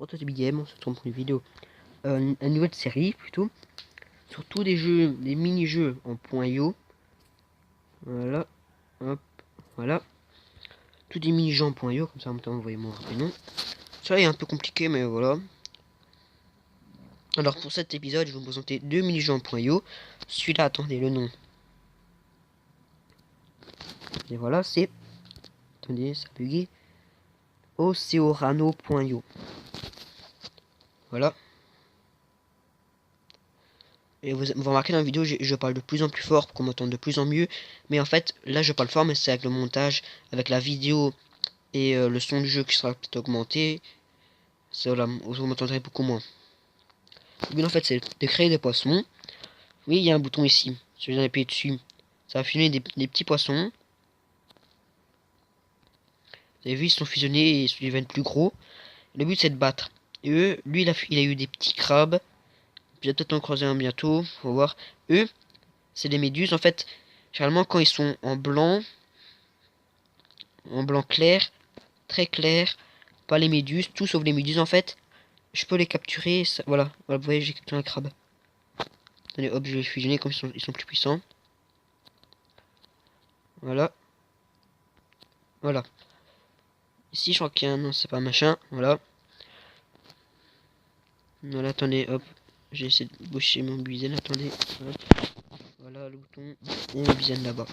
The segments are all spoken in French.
Prototype Game, on se retrouve pour une vidéo, une nouvelle série plutôt, sur tous des jeux, des mini-jeux en .io. Voilà, hop, voilà. Tous des mini-jeux en .io, comme ça en même temps vous voyez mon prénom. Ça est un peu compliqué, mais voilà. Alors pour cet épisode, je vais vous présenter deux mini-jeux en .io. Celui-là, attendez le nom. Et voilà, c'est... Attendez, ça a bugué. Oceorano.io. Voilà. Et vous remarquez dans la vidéo, je parle de plus en plus fort pour qu'on m'entende de plus en mieux. Mais en fait, là je parle fort, mais c'est avec le montage, avec la vidéo et le son du jeu qui sera peut-être augmenté. Voilà, vous m'entendrez beaucoup moins. Le but en fait, c'est de créer des poissons. Oui, il y a un bouton ici. Si vous appuyez dessus, ça va fusionner des petits poissons. Vous avez vu, ils sont fusionnés et ils deviennent plus gros. Le but c'est de battre. Et eux, lui, il a eu des petits crabes. Je vais peut-être en croiser un bientôt. Faut voir. Eux, c'est des méduses. En fait, généralement, quand ils sont en blanc clair, très clair, pas les méduses, tout sauf les méduses en fait, je peux les capturer. Voilà, voilà, vous voyez, j'ai capturé un crabe. Attendez, hop, je vais les fusionner comme ils sont plus puissants. Voilà. Voilà. Ici, je crois qu'il y a un... Non, c'est pas un machin. Voilà. Voilà, attendez, hop. J'ai essayé de boucher mon buizen, attendez. Hop. Voilà le bouton. Et le buizen là-bas.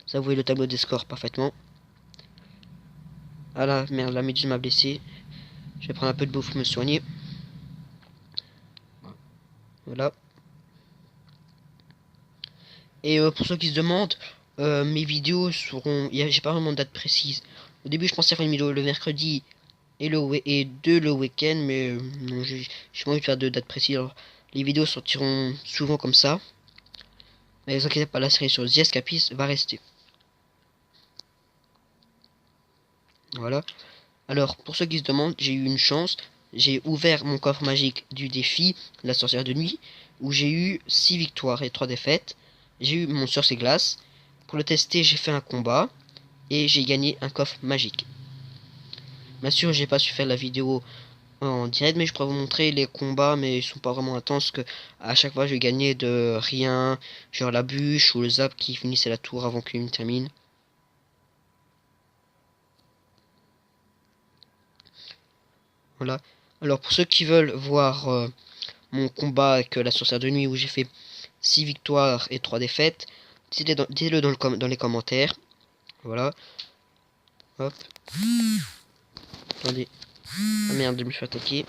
Ça, vous voyez le tableau des scores parfaitement. Ah là, merde, la méduse m'a blessé. Je vais prendre un peu de bouffe pour me soigner. Voilà. Et pour ceux qui se demandent, mes vidéos seront... J'ai pas vraiment de date précise. Au début, je pensais faire une vidéo le mercredi et deux le week-end, mais non, j'ai pas envie de faire de date précise. Alors, les vidéos sortiront souvent comme ça. Mais ne vous inquiétez pas, la série sur The Escapist va rester. Voilà. Alors, pour ceux qui se demandent, j'ai eu une chance. J'ai ouvert mon coffre magique du défi La Sorcière de Nuit, où j'ai eu 6 victoires et 3 défaites. J'ai eu mon Sorcier Glace. Pour le tester, j'ai fait un combat et j'ai gagné un coffre magique. Bien sûr, j'ai pas su faire la vidéo en direct, mais je pourrais vous montrer les combats, mais ils sont pas vraiment intenses, que à chaque fois je gagnais de rien, genre la bûche ou le zap qui finissait la tour avant qu'il me termine. Voilà. Alors pour ceux qui veulent voir mon combat avec la sorcière de nuit où j'ai fait 6 victoires et 3 défaites, dites-le dans les commentaires. Voilà. Hop. Attendez. Ah merde, je me suis attaqué.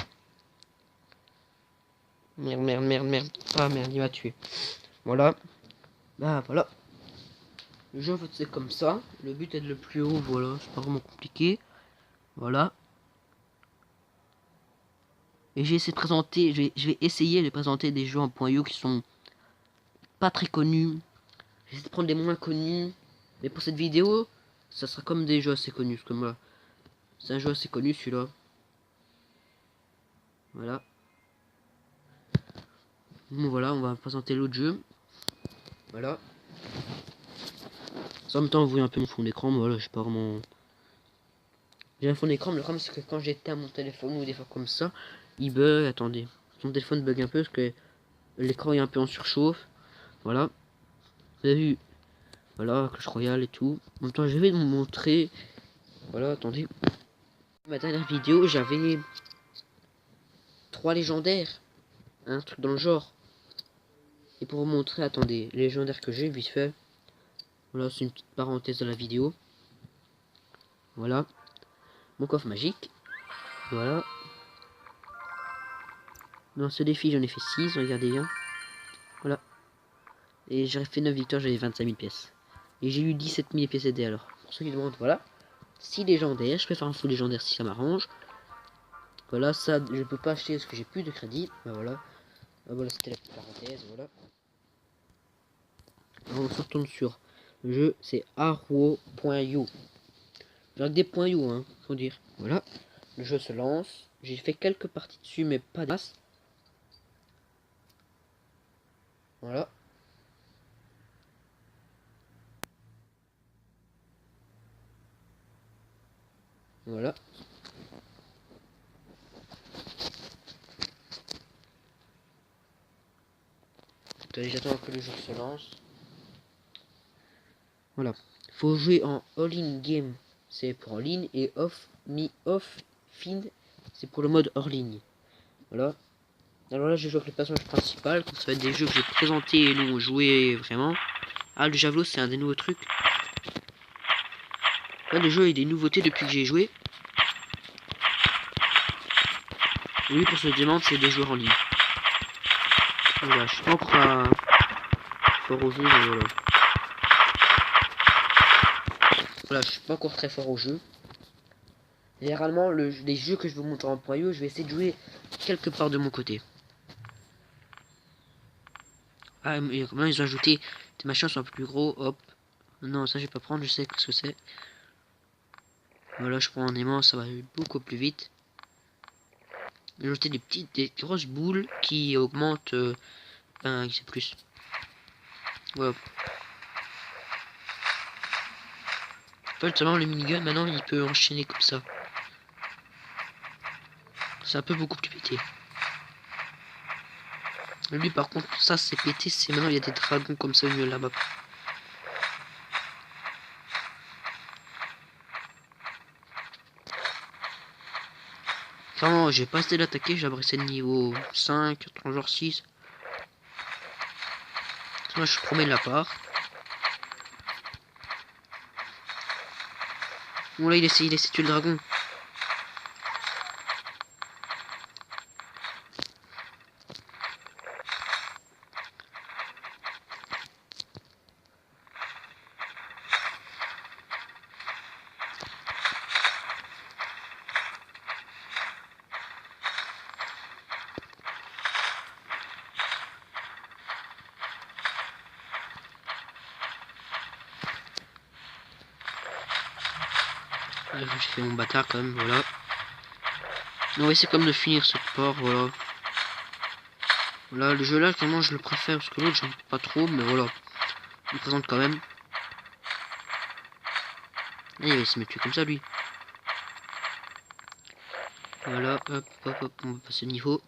Merde, merde, merde, merde. Ah merde, il m'a tué. Voilà. Bah voilà. Le jeu en fait c'est comme ça. Le but est de le plus haut, voilà. C'est pas vraiment compliqué. Voilà. Et j'ai essayé de présenter, je vais essayer de présenter des jeux en .io qui sont pas très connus. J'essaie de prendre des moins connus. Mais pour cette vidéo, ça sera comme des jeux assez connus. Comme là. C'est un jeu assez connu celui-là. Voilà. Bon voilà, on va présenter l'autre jeu. Voilà. En même temps, vous voyez un peu mon fond d'écran, mais voilà, j'ai pas vraiment... J'ai un fond d'écran, mais le problème c'est que quand j'éteins mon téléphone ou des fois comme ça, il bug, attendez. Mon téléphone bug un peu parce que l'écran est un peu en surchauffe. Voilà. Vous avez vu. Voilà, Clash Royale et tout. En même temps, je vais vous montrer. Voilà, attendez. Ma dernière vidéo, j'avais 3 légendaires. Un truc dans le genre. Et pour vous montrer, attendez, les légendaires que j'ai, vite fait. Voilà, c'est une petite parenthèse de la vidéo. Voilà. Mon coffre magique. Voilà. Dans ce défi, j'en ai fait 6, regardez bien. Voilà. Et j'aurais fait 9 victoires, j'avais 25 000 pièces. Et j'ai eu 17 000 pièces aidées alors. Pour ceux qui demandent, voilà. 6 légendaires, je peux faire un full légendaire si ça m'arrange. Voilà, ça, je peux pas acheter parce que j'ai plus de crédit. Bah voilà. Ah, voilà, c'était la petite parenthèse, voilà. Alors, on se retourne sur le jeu, c'est arwo.io. Avec des points .io, hein, faut dire. Voilà. Le jeu se lance. J'ai fait quelques parties dessus, mais pas de masse. Voilà. Voilà. Attendez, j'attends que le jeu se lance. Voilà. Faut jouer en all-in game, c'est pour en ligne, et off fin, c'est pour le mode hors ligne. Voilà. Alors là, je joue avec le personnage principal, ça va être des jeux que je vais présenter et nous jouer vraiment. Ah, le Javelot, c'est un des nouveaux trucs. Là, le jeu a des nouveautés depuis que j'ai joué. Oui, pour se demander, c'est des joueurs en ligne. Voilà, je suis pas encore fort au jeu, mais voilà. Voilà, je suis pas encore très fort au jeu. Généralement, les jeux que je vous montre en premier, je vais essayer de jouer quelque part de mon côté. Ah, mais maintenant ils ont ajouté des machins sont un peu plus gros. Hop. Non, ça je vais pas prendre, je sais ce que c'est. Voilà, je prends un aimant, ça va beaucoup plus vite. Ils ont ajouté des grosses boules qui augmentent c'est plus. Voilà. En fait, seulement le minigun, maintenant il peut enchaîner comme ça. C'est un peu beaucoup plus pété. Lui par contre, ça c'est pété, c'est maintenant il y a des dragons comme ça au milieu de la map. Clairement, j'ai pas essayé d'attaquer, j'ai apprécié le niveau 5, genre 6. Moi je promets de la part. Bon là il essaie de tuer le dragon. J'ai fait mon bâtard quand même, voilà. On va essayer comme de finir ce port, voilà. Voilà, le jeu là, vraiment je le préfère parce que l'autre j'aime pas trop, mais voilà. Il me présente quand même. Et il va se mettre comme ça lui. Voilà, hop, hop, hop, on va passer le niveau.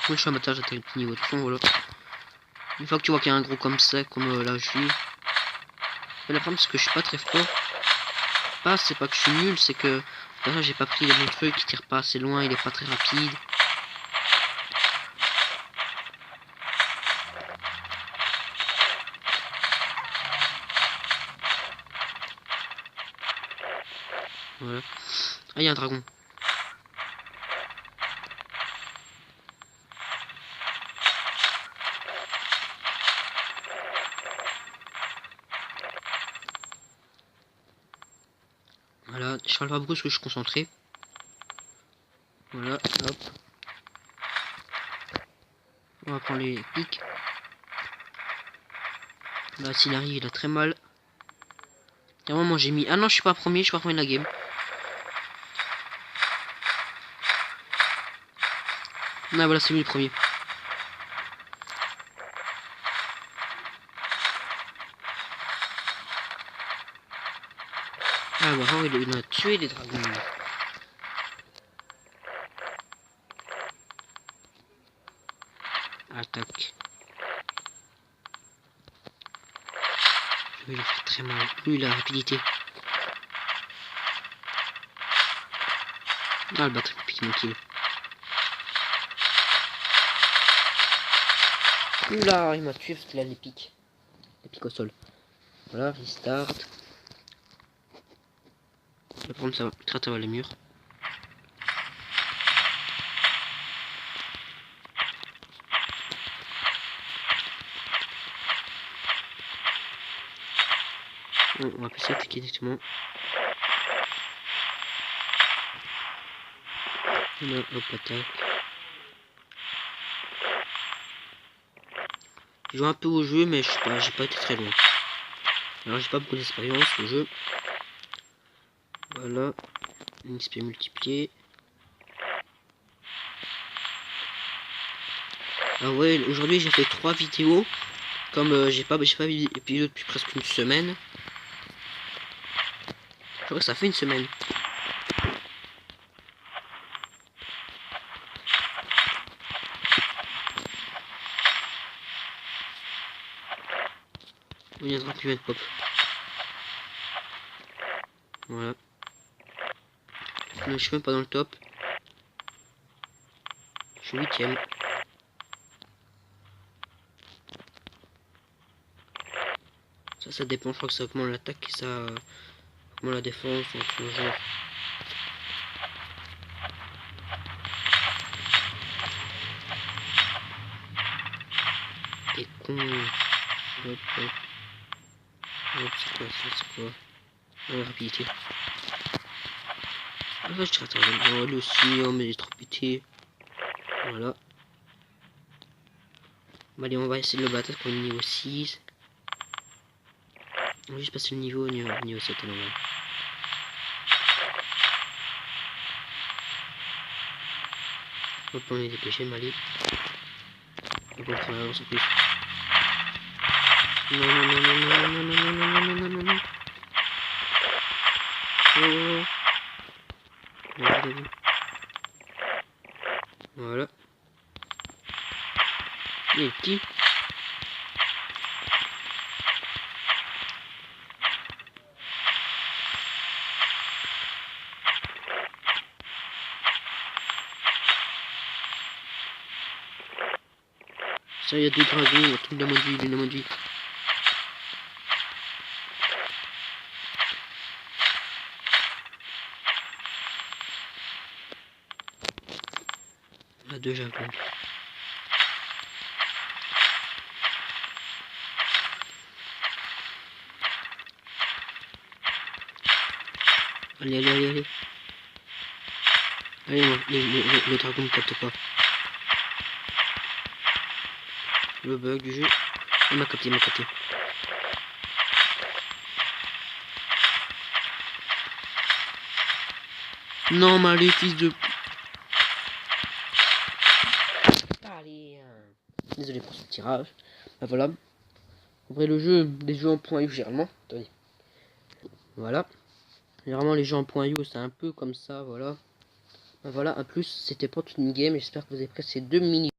Moi je suis un bâtard, j'attaque le petit niveau de toute façon, voilà. Une fois que tu vois qu'il y a un gros comme ça, comme là je suis. Mais la problème c'est que je suis pas très fort. C'est pas que je suis nul, c'est que là j'ai pas pris les bons trucs, il tire pas assez loin, il est pas très rapide. Voilà. Ah, il y a un dragon. Voilà, je parle pas beaucoup parce que je suis concentré. Voilà, hop. On va prendre les pics. Là, s'il arrive, il a très mal. Et à un moment, j'ai mis. Ah non, je suis pas premier de la game. Ah, voilà, c'est lui le premier. Ah, voilà, il a tué les dragons. Attaque. Lui, il a fait très mal. Lui, il a la rapidité. Ah, le bâtard, il pique mon kill. Oula, il m'a tué parce qu'il a les pics. Les pics au sol. Voilà, restart. Je vais prendre ça, ça va les murs. On va passer attaquer directement. Voilà, hop, attaque. Je joue un peu au jeu, mais je sais pas, j'ai pas été très loin. Alors j'ai pas beaucoup d'expérience au jeu. Voilà, une XP multipliée. Ah ouais, aujourd'hui j'ai fait 3 vidéos. Comme j'ai pas vidéo depuis presque une semaine. Je crois que ça fait une semaine. Il y a 30 km pop. Voilà. Je suis même pas dans le top. Je suis 8ème. Ça dépend, je crois que ça augmente l'attaque et ça augmente la défense, en ce genre. T'es con. Hop, hop. Hop, c'est quoi ça, c'est quoi? Ah, la rapidité. Ah, je suis retardé. Oh, lui aussi, oh, mais il est trop pété. Voilà. Bon, allez, on va essayer de le battre pour le niveau 6. On va juste passer le niveau 7, alors voilà. Hop, on est dépêché, Mali. Donc on prend l'avance en plus. Non, non, non, non, non, non, non, non, non, non, non, non. Oh. Voilà. Il est petit. Ça, il y a 2 dragons, un truc de la vie. Il y a 2 javelins. Allez, allez, allez, allez. Allez, non, le dragon ne capte pas. Le bug du jeu. Il m'a capté, il m'a capté. Non, mais les fils de... Allez. Désolé pour ce tirage. Bah voilà. Après le jeu, des jeux en point U généralement. Attendez. Voilà. Généralement les jeux en point U c'est un peu comme ça, voilà. Bah voilà, à plus, c'était pas toute une game. J'espère que vous avez apprécié ces 2 mini